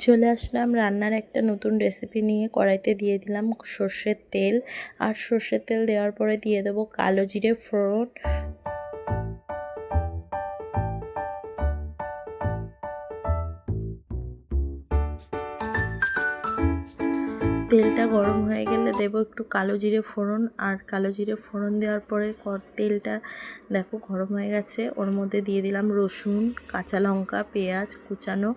চলে আসলাম রান্নার একটা নতুন রেসিপি নিয়ে। কড়াইতে দিয়ে দিলাম সর্ষের তেল, আর সর্ষের তেল দেওয়ার পরে দিয়ে দেবো কালো জিরে ফোড়ন। তেলটা গরম হয়ে গেলে দেবো একটু কালো জিরে ফোড়ন, আর কালো জিরে ফোড়ন দেওয়ার পরে তেলটা দেখো গরম হয়ে গেছে। ওর মধ্যে দিয়ে দিলাম রসুন, কাঁচা লঙ্কা, পেঁয়াজ কুচানো।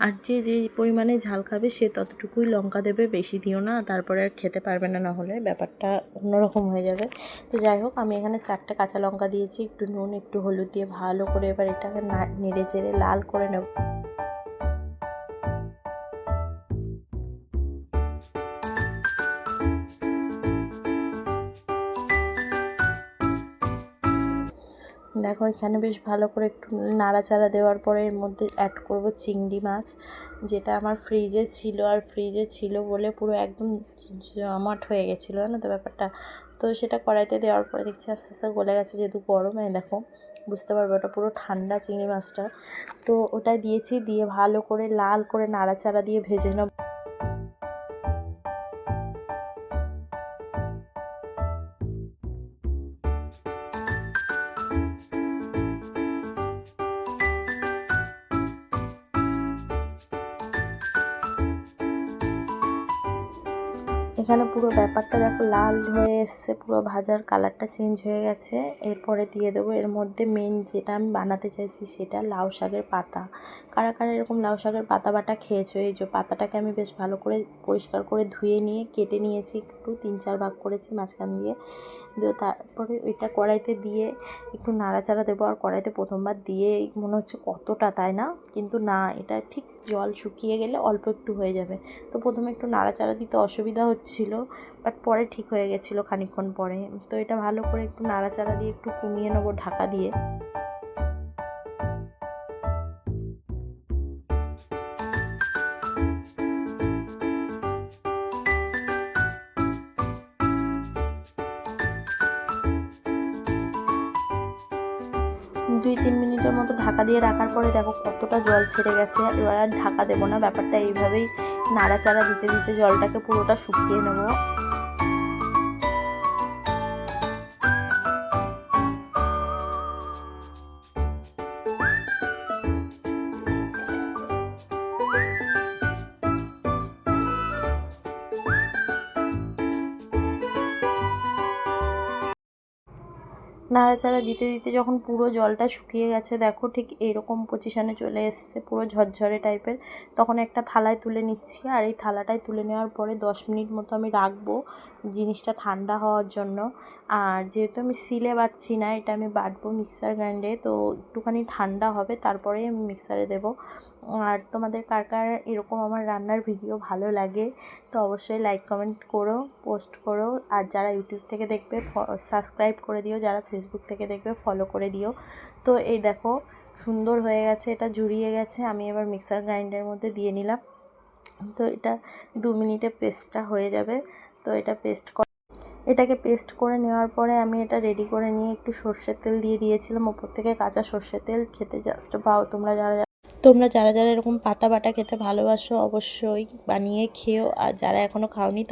আর যে যে পরিমাণে ঝাল খাবে সে ততটুকুই লঙ্কা দেবে, বেশি দিও না, তারপরে আর খেতে পারবে না, না হলে ব্যাপারটা অন্যরকম হয়ে যাবে। তো যাই হোক, আমি এখানে 4টে কাঁচা লঙ্কা দিয়েছি, একটু নুন একটু হলুদ দিয়ে ভালো করে এবার এটাকে নেড়ে চেড়ে লাল করে নেব। দেখো এখানে বেশ ভালো করে একটু নাড়াচাড়া দেওয়ার পরে এর মধ্যে অ্যাড করব চিংড়ি মাছ, যেটা আমার ফ্রিজে ছিল, আর ফ্রিজে ছিল বলে পুরো একদম জমাট হয়ে গেছিলো না তো ব্যাপারটা। তো সেটা কড়াইতে দেওয়ার পরে দেখছি আস্তে আস্তে গলে গেছে, যেহেতু গরমে দেখো বুঝতে পারবে ওটা পুরো ঠান্ডা চিংড়ি মাছটা। তো ওটা দিয়েছি, দিয়ে ভালো করে লাল করে নাড়াচাড়া দিয়ে ভেজে নেব। এখানে পুরো ব্যাপারটা দেখো লাল হয়ে এসছে, পুরো ভাজার কালারটা চেঞ্জ হয়ে গেছে। এরপরে দিয়ে দেবো এর মধ্যে মেন যেটা আমি বানাতে চাইছি, সেটা লাউ শাকের পাতা। কারা কারা এরকম লাউ শাকের পাতা বাটা খেয়েছো? এই যে পাতাটাকে আমি বেশ ভালো করে পরিষ্কার করে ধুয়ে নিয়ে কেটে নিয়েছি, একটু 3-4 ভাগ করেছি মাঝখান দিয়ে। তারপরে ওইটা কড়াইতে দিয়ে একটু নাড়াচাড়া দেবো। আর কড়াইতে প্রথমবার দিয়ে মনে হচ্ছে কতটা, তাই না? কিন্তু না, এটা ঠিক জল শুকিয়ে গেলে অল্প একটু হয়ে যাবে। তো প্রথমে একটু নাড়াচাড়া দিতে অসুবিধা হচ্ছিল, বাট পরে ঠিক হয়ে গেছিলো খানিকক্ষণ পরে। তো এটা ভালো করে একটু নাড়াচাড়া দিয়ে একটু কমিয়ে নেবো ঢাকা দিয়ে। 2-3 মিনিটের মতো ঢাকা দিয়ে রাখার পরে দেখো কতটা জল ছেড়ে গেছে। এবার আর ঢাকা দেবো না, ব্যাপারটা এইভাবেই নাড়াচাড়া দিতে দিতে জলটাকে পুরোটা শুকিয়ে নেবো। নাড়াচাড়া দিতে দিতে যখন পুরো জলটা শুকিয়ে গেছে, দেখো ঠিক এইরকম পজিশানে চলে এসছে, পুরো ঝরঝরে টাইপের, তখন একটা থালায় তুলে নিচ্ছি। আর এই থালাটায় তুলে নেওয়ার পরে 10 মিনিট মতো আমি রাখবো জিনিসটা ঠান্ডা হওয়ার জন্য। আর যেহেতু আমি সিলে বাটছি না, এটা আমি বাটবো মিক্সার গ্রাইন্ডে, তো একটুখানি ঠান্ডা হবে তারপরেই আমি মিক্সারে দেবো। আর তোমাদের কার কার এরকম আমার রান্নার ভিডিও ভালো লাগে তো অবশ্যই লাইক কমেন্ট করো, পোস্ট করো। আর যারা ইউটিউব থেকে দেখবে সাবস্ক্রাইব করে দিও, যারা ফেসবুক থেকে দেখবে ফলো করে দিও। তো এই দেখো সুন্দর হয়ে গেছে, এটা জুড়িয়ে গেছে। আমি এবার মিক্সার গ্রাইন্ডারের মধ্যে দিয়ে নিলাম। তো এটা 2 মিনিটে পেস্টটা হয়ে যাবে। তো এটাকে পেস্ট করে নেওয়ার পরে আমি এটা রেডি করে নিয়ে একটু সর্ষের তেল দিয়ে দিয়েছিলাম ওপর থেকে, কাঁচা সর্ষের তেল। খেতে জাস্ট পাও। তোমরা যারা যারা এরকম পাতা বাটা খেতে ভালোবাসো অবশ্যই বানিয়ে খেও, আর যারা এখনও খাওনি